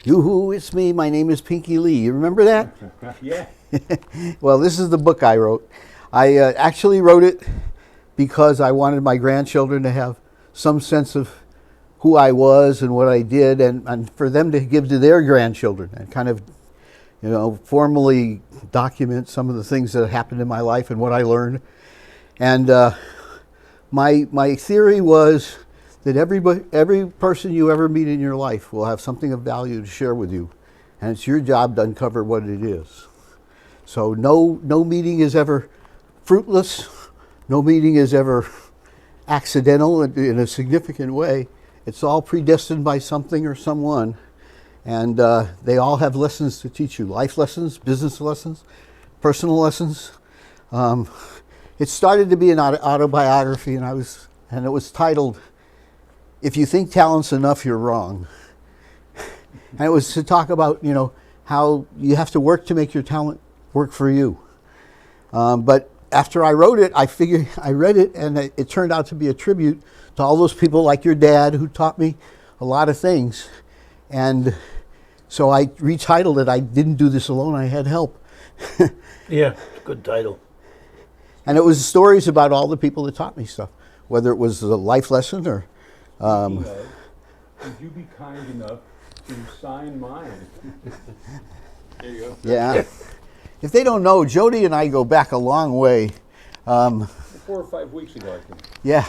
Yoo-hoo, it's me. My name is Pinky Lee. You remember that? Yeah. Well, this is the book I wrote. I actually wrote it because I wanted my grandchildren to have some sense of who I was and what I did, and for them to give to their grandchildren and kind of, formally document some of the things that happened in my life and what I learned. And my theory was that every person you ever meet in your life will have something of value to share with you, and it's your job to uncover what it is. So no meeting is ever fruitless. No meeting is ever accidental in a significant way. It's all predestined by something or someone, and they all have lessons to teach you: life lessons, business lessons, personal lessons. It started to be an autobiography, and it was titled "If You Think Talent's Enough, You're Wrong." And it was to talk about, how you have to work to make your talent work for you. But after I wrote it, I read it, and it turned out to be a tribute to all those people like your dad who taught me a lot of things. And so I retitled it, "I Didn't Do This Alone, I Had Help." Yeah, good title. And it was stories about all the people that taught me stuff, whether it was a life lesson or... Would you be kind enough to sign mine? There you go. Yeah. If they don't know, Jody and I go back a long way. 4 or 5 weeks ago, I think. Yeah.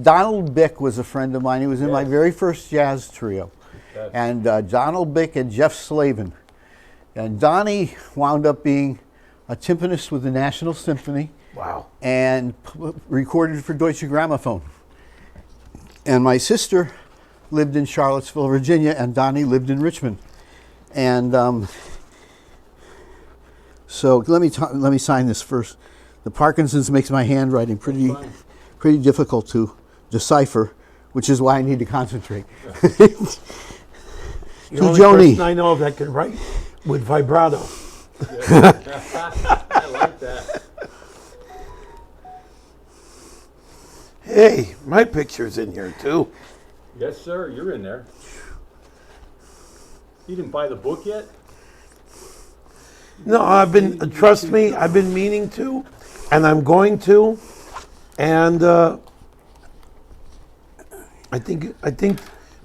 Donald Bick was a friend of mine. He was in my Yes. very first jazz trio. Yes. And Donald Bick and Jeff Slavin. And Donnie wound up being a timpanist with the National Symphony. Wow. And recorded for Deutsche Grammophon. And my sister lived in Charlottesville, Virginia, and Donnie lived in Richmond. And so let me sign this first. The Parkinson's makes my handwriting pretty difficult to decipher, which is why I need to concentrate. You're the only Joni. person I know of that can write with vibrato. I like that. Hey, my picture's in here too. Yes, sir. You're in there. You didn't buy the book yet? No, trust me, I've been meaning to, and I'm going to, and I think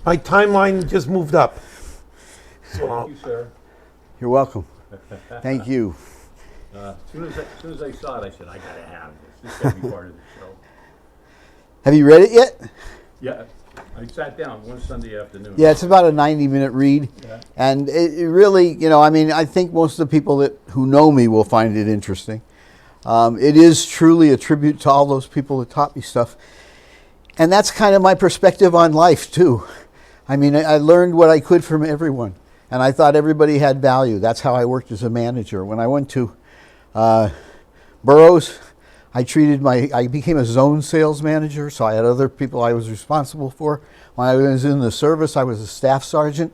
my timeline just moved up. Thank you, sir. You're welcome. Thank you. As soon as I saw it, I said, I gotta have this. This gotta be part of the show. Have you read it yet? Yeah, I sat down one Sunday afternoon. Yeah, it's about a 90-minute read. Yeah. And it really, I think most of the people who know me will find it interesting. It is truly a tribute to all those people that taught me stuff. And that's kind of my perspective on life, too. I learned what I could from everyone. And I thought everybody had value. That's how I worked as a manager. When I went to Burroughs, I became a zone sales manager, so I had other people I was responsible for. When I was in the service, I was a staff sergeant,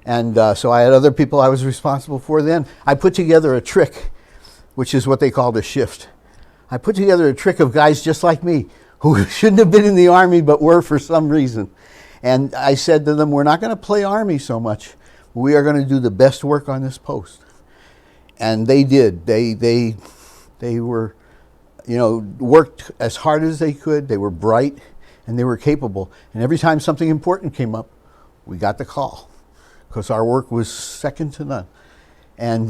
and so I had other people I was responsible for. Then I put together a trick, which is what they called a shift. I put together a trick of guys just like me who shouldn't have been in the Army but were for some reason. And I said to them, we're not going to play Army so much. We are going to do the best work on this post. And they did. They were... worked as hard as they could. They were bright and they were capable. And every time something important came up, we got the call because our work was second to none. And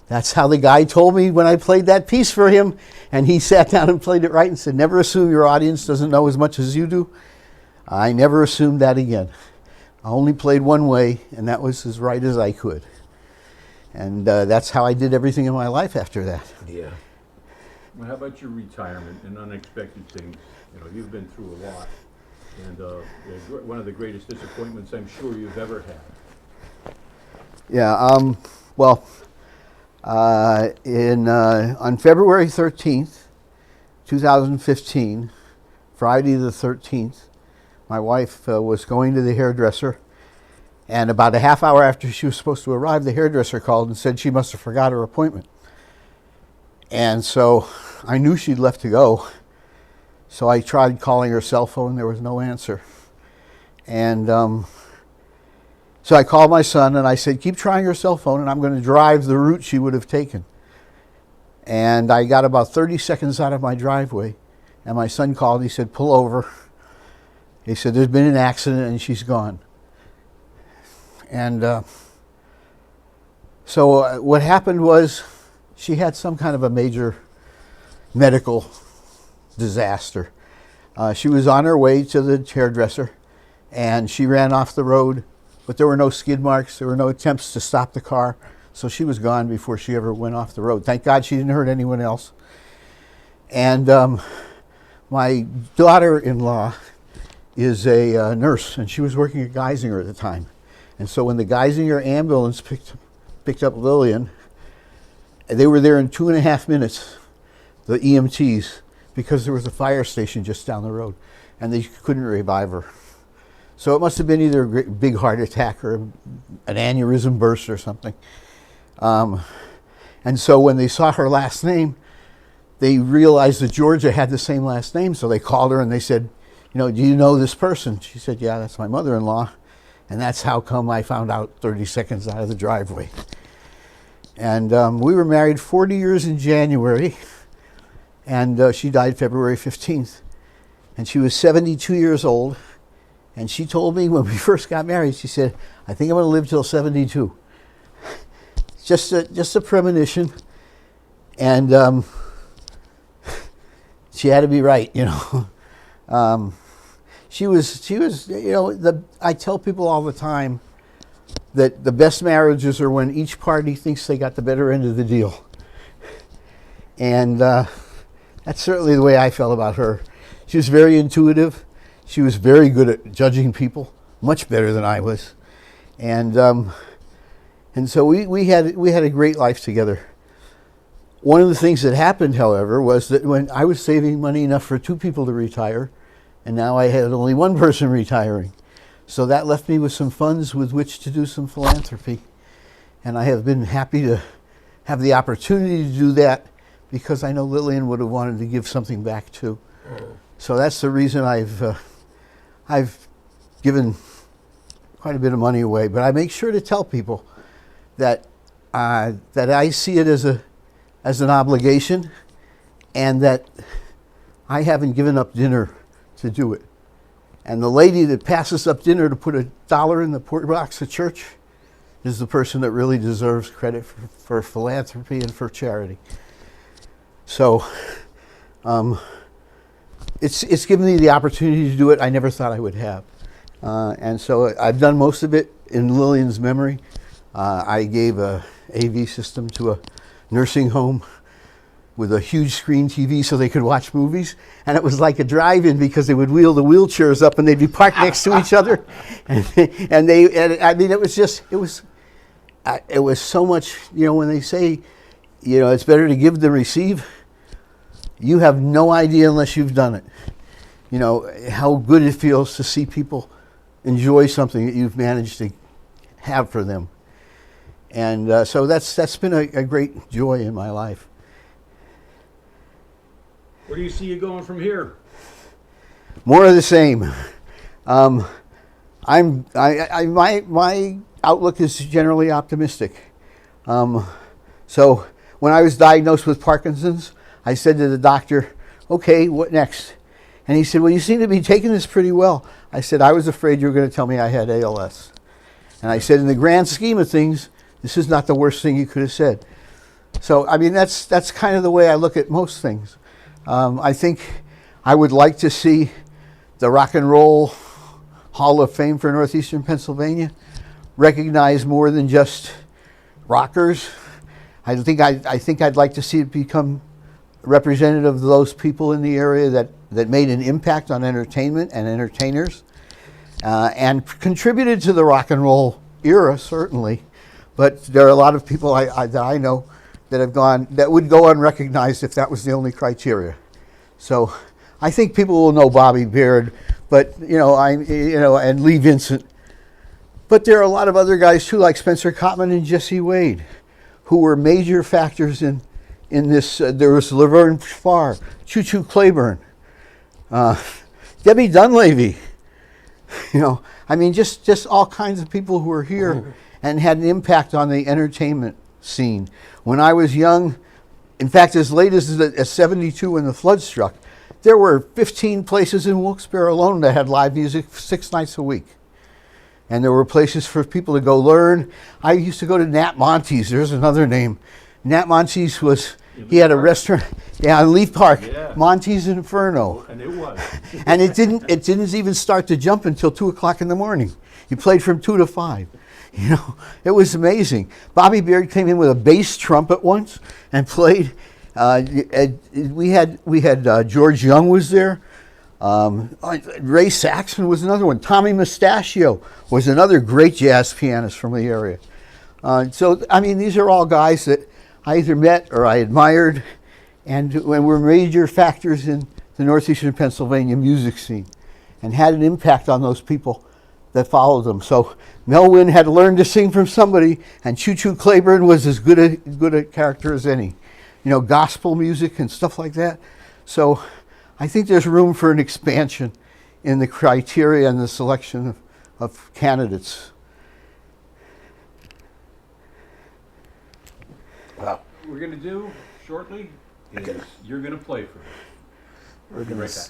that's how the guy told me when I played that piece for him. And he sat down and played it right and said, never assume your audience doesn't know as much as you do. I never assumed that again. I only played one way, and that was as right as I could. And that's how I did everything in my life after that. Yeah. Well, how about your retirement and unexpected things? You've been through a lot. And one of the greatest disappointments I'm sure you've ever had. Yeah, on February 13th, 2015, Friday the 13th, my wife was going to the hairdresser, and about a half hour after she was supposed to arrive, the hairdresser called and said she must have forgot her appointment. And so I knew she'd left to go. So I tried calling her cell phone. There was no answer. And So I called my son and I said, keep trying her cell phone and I'm going to drive the route she would have taken. And I got about 30 seconds out of my driveway and my son called. He said, pull over. He said, there's been an accident and she's gone. And so what happened was she had some kind of a major medical disaster. She was on her way to the hairdresser and she ran off the road, but there were no skid marks. There were no attempts to stop the car. So she was gone before she ever went off the road. Thank God she didn't hurt anyone else. And my daughter-in-law is a nurse, and she was working at Geisinger at the time. And so when the Geisinger ambulance picked up Lillian, they were there in 2.5 minutes, the EMTs, because there was a fire station just down the road, and they couldn't revive her. So it must have been either a big heart attack or an aneurysm burst or something. And so when they saw her last name, they realized that Georgia had the same last name, so they called her and they said, do you know this person? She said, yeah, that's my mother-in-law. And that's how come I found out 30 seconds out of the driveway. And we were married 40 years in January, and she died February 15th. And she was 72 years old, and she told me when we first got married, she said, I think I'm going to live till 72. Just a premonition, and she had to be right, She was, I tell people all the time that the best marriages are when each party thinks they got the better end of the deal. And that's certainly the way I felt about her. She was very intuitive. She was very good at judging people, much better than I was. And so we had a great life together. One of the things that happened, however, was that when I was saving money enough for 2 people to retire, and now I had only 1 person retiring. So that left me with some funds with which to do some philanthropy. And I have been happy to have the opportunity to do that because I know Lillian would have wanted to give something back too. So that's the reason I've given quite a bit of money away. But I make sure to tell people that I see it as an obligation, and that I haven't given up dinner to do it. And the lady that passes up dinner to put $1 in the port box at church is the person that really deserves credit for philanthropy and for charity. So it's given me the opportunity to do it I never thought I would have. And so I've done most of it in Lillian's memory. I gave a AV system to a nursing home with a huge screen TV so they could watch movies. And it was like a drive-in because they would wheel the wheelchairs up and they'd be parked next to each other. And I mean, it was so much, when they say, it's better to give than receive, you have no idea unless you've done it. How good it feels to see people enjoy something that you've managed to have for them. And so that's been a great joy in my life. Where do you see you going from here? More of the same. My outlook is generally optimistic. So when I was diagnosed with Parkinson's, I said to the doctor, okay, what next? And he said, well, you seem to be taking this pretty well. I said, I was afraid you were going to tell me I had ALS. And I said, in the grand scheme of things, this is not the worst thing you could have said. So, I mean, that's kind of the way I look at most things. I think I would like to see the Rock and Roll Hall of Fame for Northeastern Pennsylvania recognize more than just rockers. I think I'd like to see it become representative of those people in the area that made an impact on entertainment and entertainers, and contributed to the rock and roll era, certainly. But there are a lot of people that I know that would go unrecognized if that was the only criteria. So I think people will know Bobby Baird, but and Lee Vincent. But there are a lot of other guys too, like Spencer Cottman and Jesse Wade, who were major factors in this. There was Laverne Farr, Choo Choo Claiborne, Debbie Dunleavy. You know, I mean, just all kinds of people who were here and had an impact on the entertainment scene. When I was young, in fact, as late as 72 when the flood struck, there were 15 places in Wilkes-Barre alone that had live music 6 nights a week. And there were places for people to go learn. I used to go to Nat Monte's. There's another name. Nat Monte's was, he had a restaurant, yeah, in Leaf Park, Yeah. Monte's Inferno. And it was. And it didn't even start to jump until 2 o'clock in the morning. You played from 2 to 5. You know, it was amazing. Bobby Beard came in with a bass trumpet once and played. We had George Young was there. Ray Saxon was another one. Tommy Mustachio was another great jazz pianist from the area. So, I mean, these are all guys that I either met or I admired, and were major factors in the northeastern Pennsylvania music scene and had an impact on those people that followed them. So Melvin had learned to sing from somebody, and Choo Choo Claiborne was as good a character as any. You know, gospel music and stuff like that. So I think there's room for an expansion in the criteria and the selection of candidates. What we're going to do shortly is you're going to play for us. We'll be right back.